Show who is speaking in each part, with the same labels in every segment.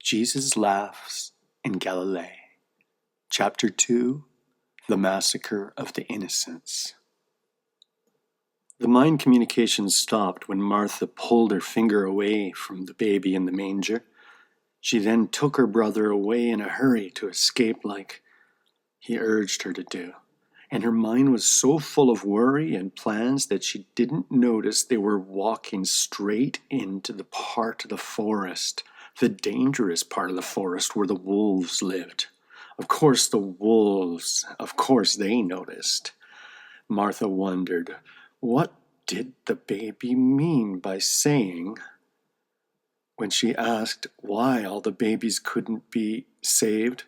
Speaker 1: Jesus laughs in Galilee. Chapter 2, The Massacre of the Innocents. The mind communication stopped when Martha pulled her finger away from the baby in the manger. She then took her brother away in a hurry to escape like he urged her to do. And her mind was so full of worry and plans that she didn't notice they were walking straight into the part of the forest, the dangerous part of the forest where the wolves lived. Of course they noticed. Martha wondered, what did the baby mean by saying, when she asked why all the babies couldn't be saved,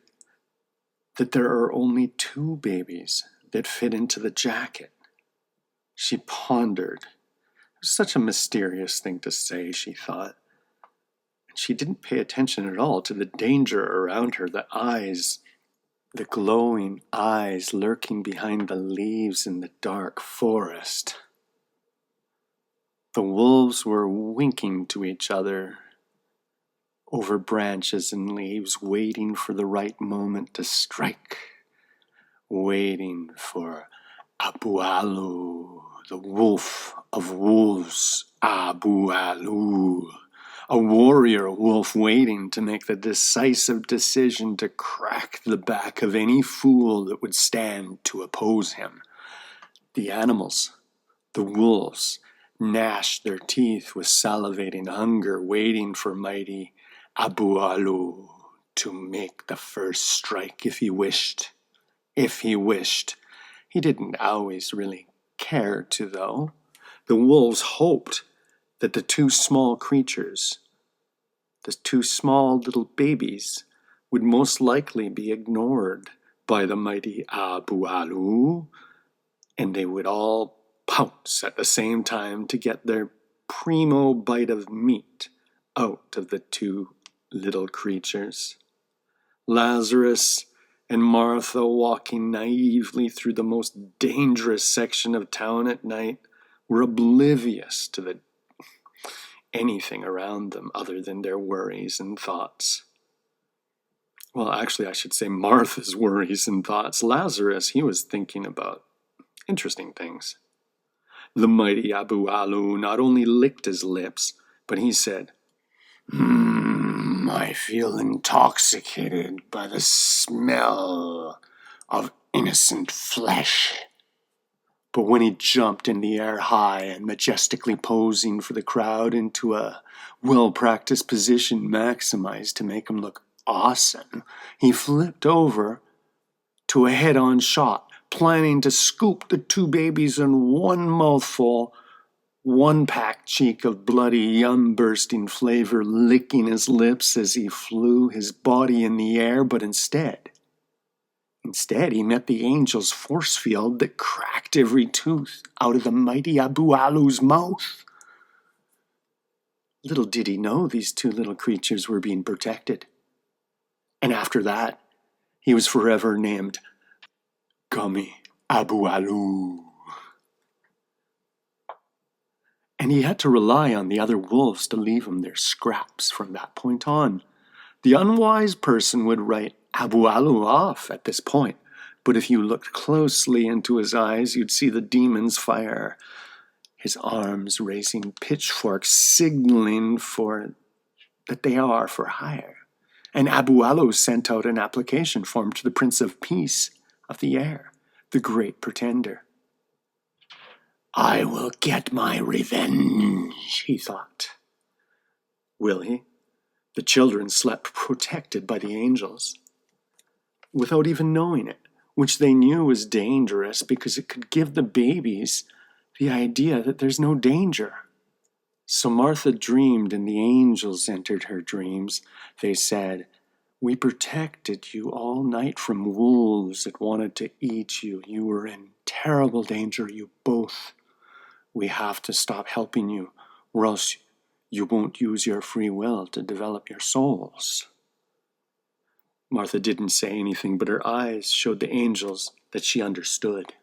Speaker 1: that there are only 2 babies that fit into the jacket? She pondered. It was such a mysterious thing to say, she thought. And she didn't pay attention at all to the danger around her, the eyes, the glowing eyes lurking behind the leaves in the dark forest. The wolves were winking to each other over branches and leaves, waiting for the right moment to strike, waiting for Abu Alu, the wolf of wolves, Abu Alu, a warrior wolf waiting to make the decisive decision to crack the back of any fool that would stand to oppose him. The animals, the wolves, gnashed their teeth with salivating hunger, waiting for mighty Abu Alu to make the first strike if he wished. If he wished. He didn't always really care to, though. The wolves hoped that the 2 small creatures, the 2 small little babies, would most likely be ignored by the mighty Abu Alu, and they would all pounce at the same time to get their primo bite of meat out of the 2 little creatures. Lazarus and Martha, walking naively through the most dangerous section of town at night, were oblivious to anything around them other than their worries and thoughts. Well, actually, I should say Martha's worries and thoughts. Lazarus, he was thinking about interesting things. The mighty Abu Alu not only licked his lips, but he said, I feel intoxicated by the smell of innocent flesh. But when he jumped in the air high and majestically posing for the crowd into a well-practiced position maximized to make him look awesome, he flipped over to a head-on shot, planning to scoop the 2 babies in one mouthful, one packed cheek of bloody yum-bursting flavor licking his lips as he flew his body in the air, but instead he met the angel's force field that cracked every tooth out of the mighty Abu Alu's mouth. Little did he know these 2 little creatures were being protected. And after that, he was forever named Gummy Abu Alu. And he had to rely on the other wolves to leave him their scraps from that point on. The unwise person would write Abu Alu off at this point, but if you looked closely into his eyes, you'd see the demon's fire, his arms raising pitchforks, signaling that they are for hire. And Abu Alu sent out an application form to the Prince of Peace of the air, the great pretender. I will get my revenge, he thought. Will he? The children slept protected by the angels, without even knowing it, which they knew was dangerous because it could give the babies the idea that there's no danger. So Martha dreamed, and the angels entered her dreams. They said, we protected you all night from wolves that wanted to eat you. You were in terrible danger, you both. We have to stop helping you, or else you won't use your free will to develop your souls. Martha didn't say anything, but her eyes showed the angels that she understood.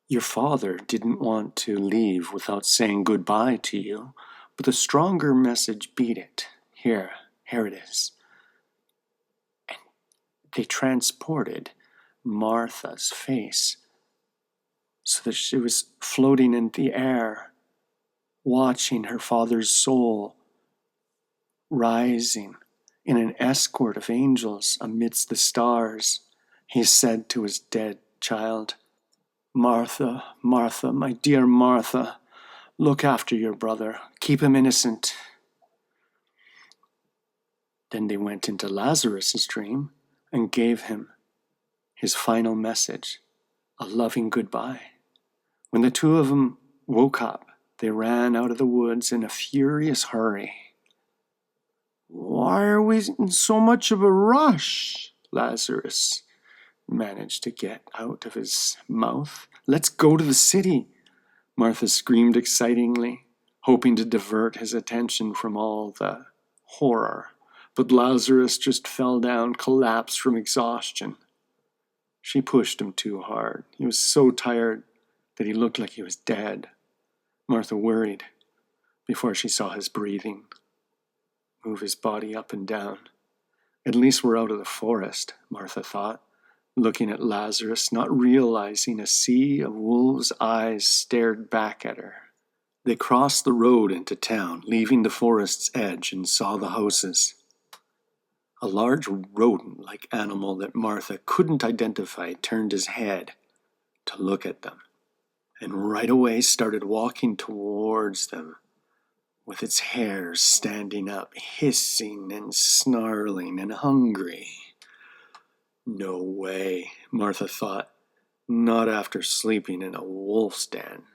Speaker 1: Your father didn't want to leave without saying goodbye to you, but the stronger message beat it. Here it is. they transported Martha's face so that she was floating in the air, watching her father's soul rising in an escort of angels amidst the stars. He said to his dead child, "Martha, Martha, my dear Martha, look after your brother. Keep him innocent." Then they went into Lazarus' dream and gave him his final message, a loving goodbye. When the two of them woke up, they ran out of the woods in a furious hurry. "Why are we in so much of a rush?" Lazarus managed to get out of his mouth. "Let's go to the city," Martha screamed excitingly, hoping to divert his attention from all the horror. But Lazarus just fell down, collapsed from exhaustion. She pushed him too hard. He was so tired that he looked like he was dead. Martha worried before she saw his breathing, move his body up and down. At least we're out of the forest, Martha thought, looking at Lazarus, not realizing a sea of wolves' eyes stared back at her. They crossed the road into town, leaving the forest's edge, and saw the houses. A large rodent-like animal that Martha couldn't identify turned his head to look at them, and right away started walking towards them, with its hairs standing up, hissing and snarling and hungry. No way, Martha thought, not after sleeping in a wolf's den.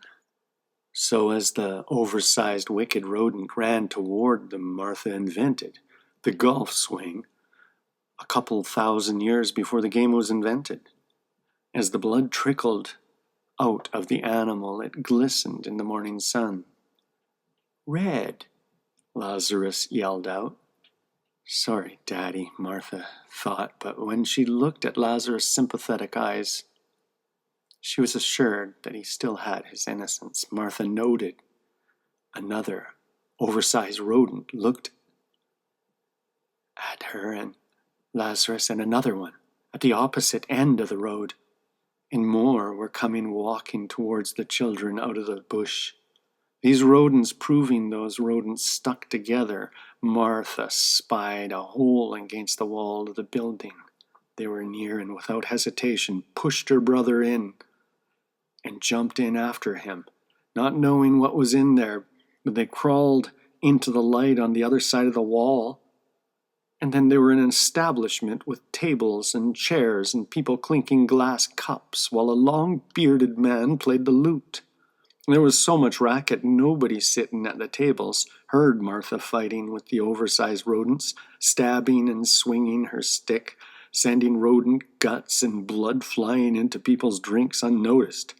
Speaker 1: So as the oversized wicked rodent ran toward them, Martha invented the golf swing a couple thousand years before the game was invented. As the blood trickled out of the animal, it glistened in the morning sun. "Red," Lazarus yelled out. "Sorry, Daddy," Martha thought, but when she looked at Lazarus' sympathetic eyes, she was assured that he still had his innocence. Martha noted another oversized rodent looked at her and Lazarus, and another one at the opposite end of the road, and more were coming walking towards the children out of the bush. These rodents proving those rodents stuck together, Martha spied a hole against the wall of the building they were near, and without hesitation pushed her brother in and jumped in after him, not knowing what was in there, but they crawled into the light on the other side of the wall. And then they were in an establishment with tables and chairs and people clinking glass cups while a long-bearded man played the lute. There was so much racket, nobody sitting at the tables heard Martha fighting with the oversized rodents, stabbing and swinging her stick, sending rodent guts and blood flying into people's drinks unnoticed.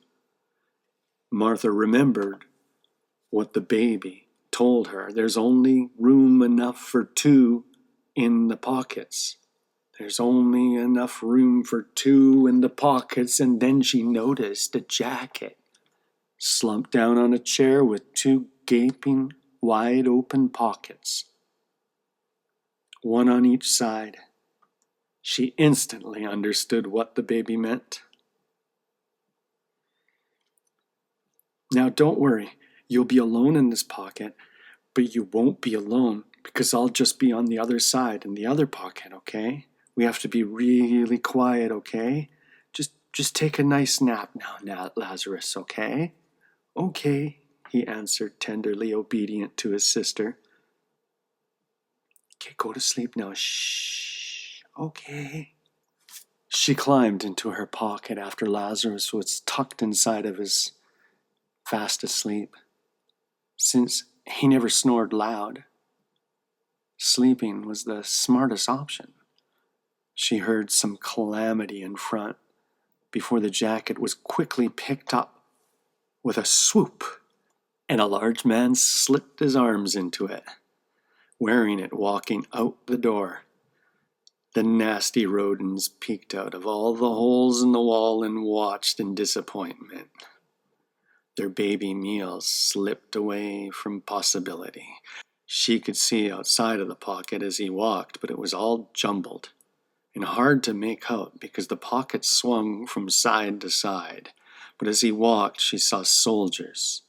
Speaker 1: Martha remembered what the baby told her. There's only room enough for two in the pockets. There's only enough room for two in the pockets, and then she noticed a jacket slumped down on a chair with two gaping, wide-open pockets, one on each side. She instantly understood what the baby meant. "Now don't worry, you'll be alone in this pocket, but you won't be alone, because I'll just be on the other side in the other pocket, okay? We have to be really quiet, okay? Just take a nice nap now, Lazarus, okay?" "Okay," he answered, tenderly obedient to his sister. "Okay, go to sleep now. Shh. Okay." She climbed into her pocket after Lazarus was tucked inside of his fast asleep. Since he never snored loud, sleeping was the smartest option. She heard some calamity in front before the jacket was quickly picked up with a swoop, and a large man slipped his arms into it, wearing it, walking out the door. The nasty rodents peeked out of all the holes in the wall and watched in disappointment. Their baby meals slipped away from possibility. She could see outside of the pocket as he walked, but it was all jumbled and hard to make out because the pockets swung from side to side. But as he walked, she saw soldiers.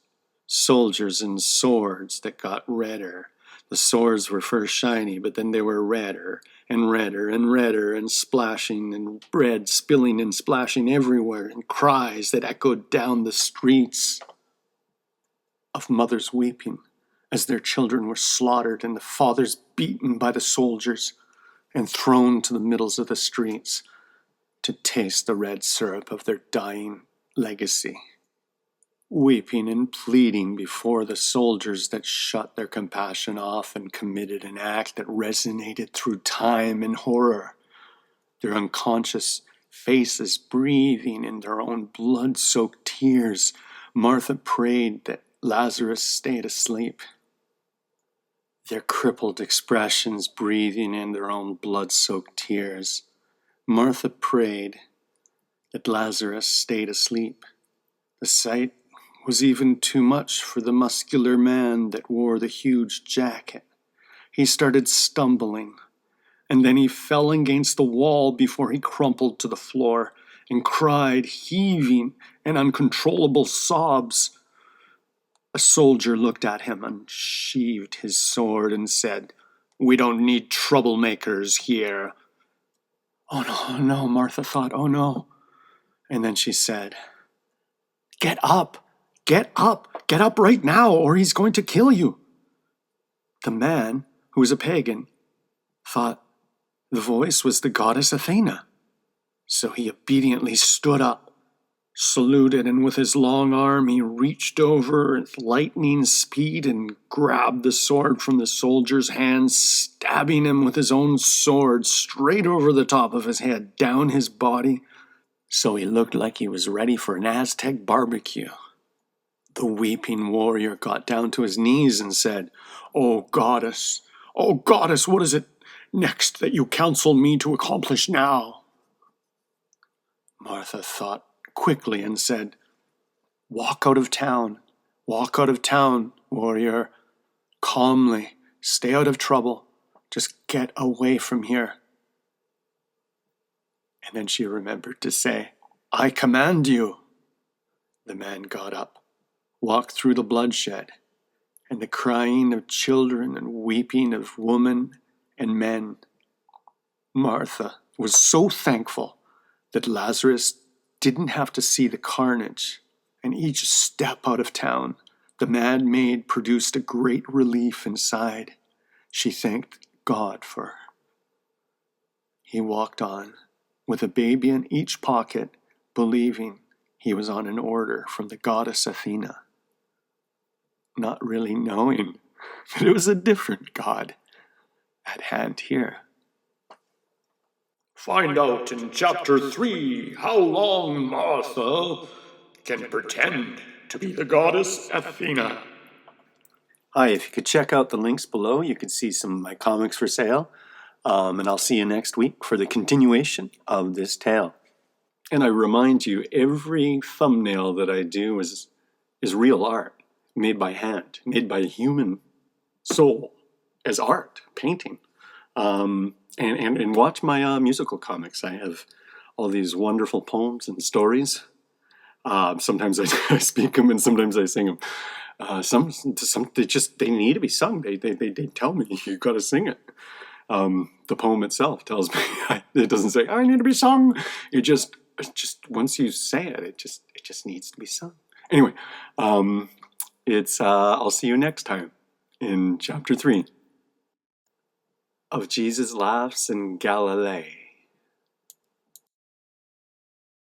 Speaker 1: Soldiers and swords that got redder. The swords were first shiny, but then they were redder and redder and redder, and splashing and red spilling and splashing everywhere, and cries that echoed down the streets of mothers weeping as their children were slaughtered and the fathers beaten by the soldiers and thrown to the middles of the streets to taste the red syrup of their dying legacy. Weeping and pleading before the soldiers that shut their compassion off and committed an act that resonated through time and horror. Their unconscious faces breathing in their own blood-soaked tears. Martha prayed that Lazarus stayed asleep. Their crippled expressions breathing in their own blood-soaked tears. Martha prayed that Lazarus stayed asleep. The sight was even too much for the muscular man that wore the huge jacket. He started stumbling, and then he fell against the wall before he crumpled to the floor and cried, heaving and uncontrollable sobs. A soldier looked at him, unsheathed his sword, and said, "We don't need troublemakers here." Oh no, Martha thought, oh no. And then she said, "Get up! Get up! Get up right now, or he's going to kill you." The man, who was a pagan, thought the voice was the goddess Athena. So he obediently stood up, saluted, and with his long arm he reached over at lightning speed and grabbed the sword from the soldier's hands, stabbing him with his own sword straight over the top of his head, down his body, so he looked like he was ready for an Aztec barbecue. The weeping warrior got down to his knees and said, oh goddess, what is it next that you counsel me to accomplish now?" Martha thought quickly and said, walk out of town, warrior, calmly, stay out of trouble, just get away from here." And then she remembered to say, "I command you." The man got up, walked through the bloodshed, and the crying of children and weeping of women and men. Martha was so thankful that Lazarus didn't have to see the carnage, and each step out of town the mad maid produced a great relief inside. She thanked God for her. He walked on, with a baby in each pocket, believing he was on an order from the goddess Athena, not really knowing that it was a different god at hand here.
Speaker 2: Find out in Chapter 3 how long Martha can pretend to be the goddess Athena.
Speaker 1: Hi, if you could check out the links below, you could see some of my comics for sale. And I'll see you next week for the continuation of this tale. And I remind you, every thumbnail that I do is real art, made by hand, made by a human soul as art, painting. And watch my musical comics. I have all these wonderful poems and stories. Sometimes I speak them and sometimes I sing them. Some they need to be sung. They tell me you got to sing it. The poem itself tells me it doesn't say I need to be sung. It just once you say it, it just needs to be sung. Anyway, I'll see you next time in Chapter 3 of Jesus Laughs in Galilee.